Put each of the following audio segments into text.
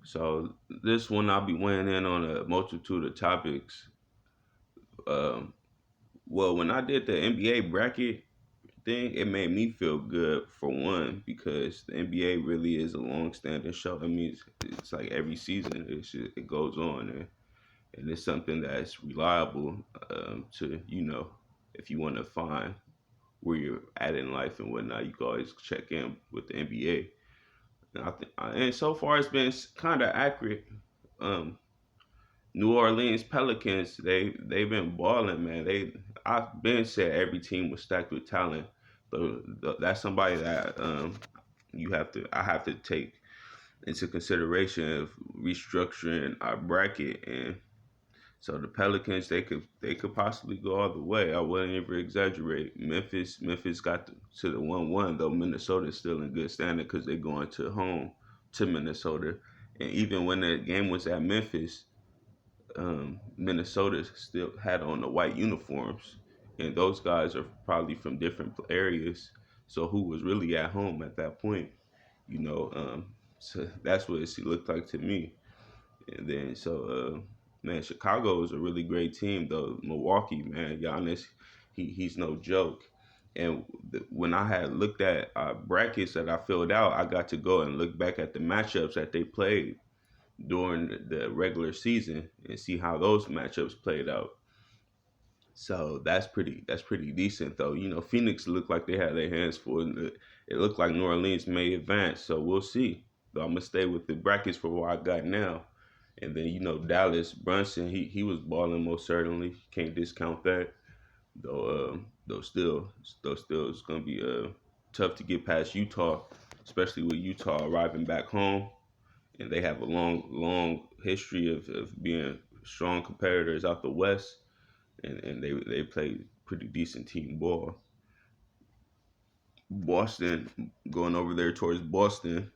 So this one I'll be weighing in on a multitude of topics. Um, well, when I did the NBA bracket thing, it made me feel good for one because the NBA really is a long-standing show. I mean, it's like every season it goes on, and it's something that's reliable to if you want to find where you're at in life and whatnot, you can always check in with the NBA. And so far it's been kind of accurate. Um, New Orleans Pelicans, they've been balling, man. I've been said every team was stacked with talent, so that's somebody that I have to take into consideration of restructuring our bracket. And so the Pelicans, they could possibly go all the way. I wouldn't even exaggerate. Memphis got to the 1-1, though Minnesota's still in good standing because they're going to home to Minnesota. And even when the game was at Memphis, Minnesota still had on the white uniforms, and those guys are probably from different areas. So who was really at home at that point? You know, so that's what it looked like to me. And then man, Chicago is a really great team though. Milwaukee, man, Giannis, he's no joke. And when I had looked at brackets that I filled out, I got to go and look back at the matchups that they played during the regular season and see how those matchups played out. So that's pretty decent though. You know, Phoenix looked like they had their hands full, and it looked like New Orleans may advance. So we'll see. Though I'm gonna stay with the brackets for what I got now. And then Dallas Brunson, he was balling most certainly. Can't discount that. Though still it's gonna be tough to get past Utah, especially with Utah arriving back home, and they have a long history of being strong competitors out the West, and they play pretty decent team ball. Boston going over there towards Boston.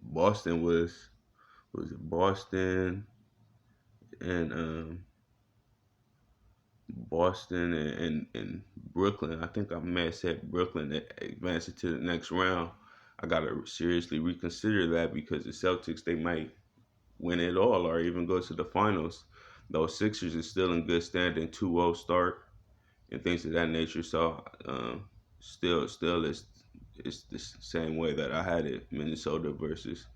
Boston was it Boston and Boston and Brooklyn. I think I may have said Brooklyn advancing to the next round. I gotta seriously reconsider that because the Celtics they might win it all or even go to the finals. Those Sixers is still in good standing, 2-0 start and things of that nature. So still it's the same way that I had it, Minnesota versus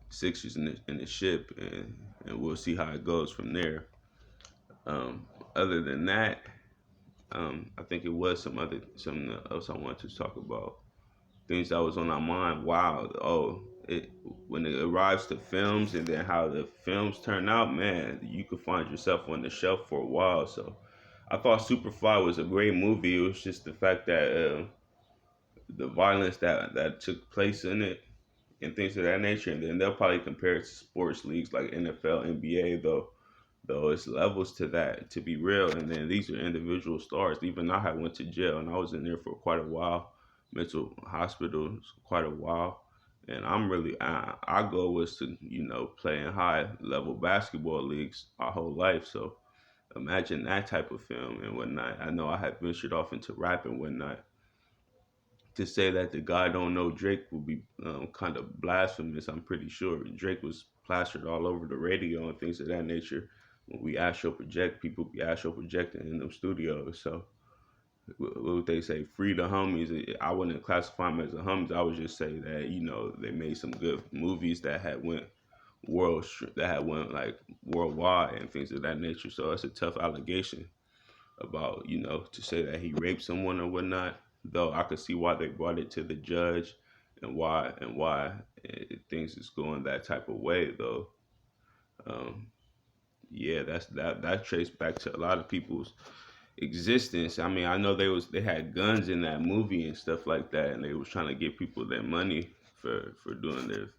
Sixers in the ship, and we'll see how it goes from there. Other than that, I think it was something else I wanted to talk about. Things that was on our mind. Wow. It when it arrives to films and then how the films turn out, man, you could find yourself on the shelf for a while. So I thought Superfly was a great movie. It was just the fact that the violence that took place in it and things of that nature. And then they'll probably compare it to sports leagues like NFL, NBA, though it's levels to that, to be real. And then these are individual stars. Even I had went to jail and I was in there for quite a while, mental hospitals quite a while. And I'm really our goal was to play in high level basketball leagues our whole life. So imagine that type of film and whatnot. I know I had ventured off into rap and whatnot. To say that the guy don't know Drake would be kind of blasphemous. I'm pretty sure Drake was plastered all over the radio and things of that nature. When we astral project, people be astral projecting in them studios. So what would they say? Free the homies. I wouldn't classify them as the homies. I would just say that they made some good movies that had went like worldwide and things of that nature. So it's a tough allegation about to say that he raped someone or whatnot. Though I could see why they brought it to the judge and why things is going that type of way though. Um, yeah, that traced back to a lot of people's existence. I mean, I know they had guns in that movie and stuff like that, and they was trying to get people their money for doing their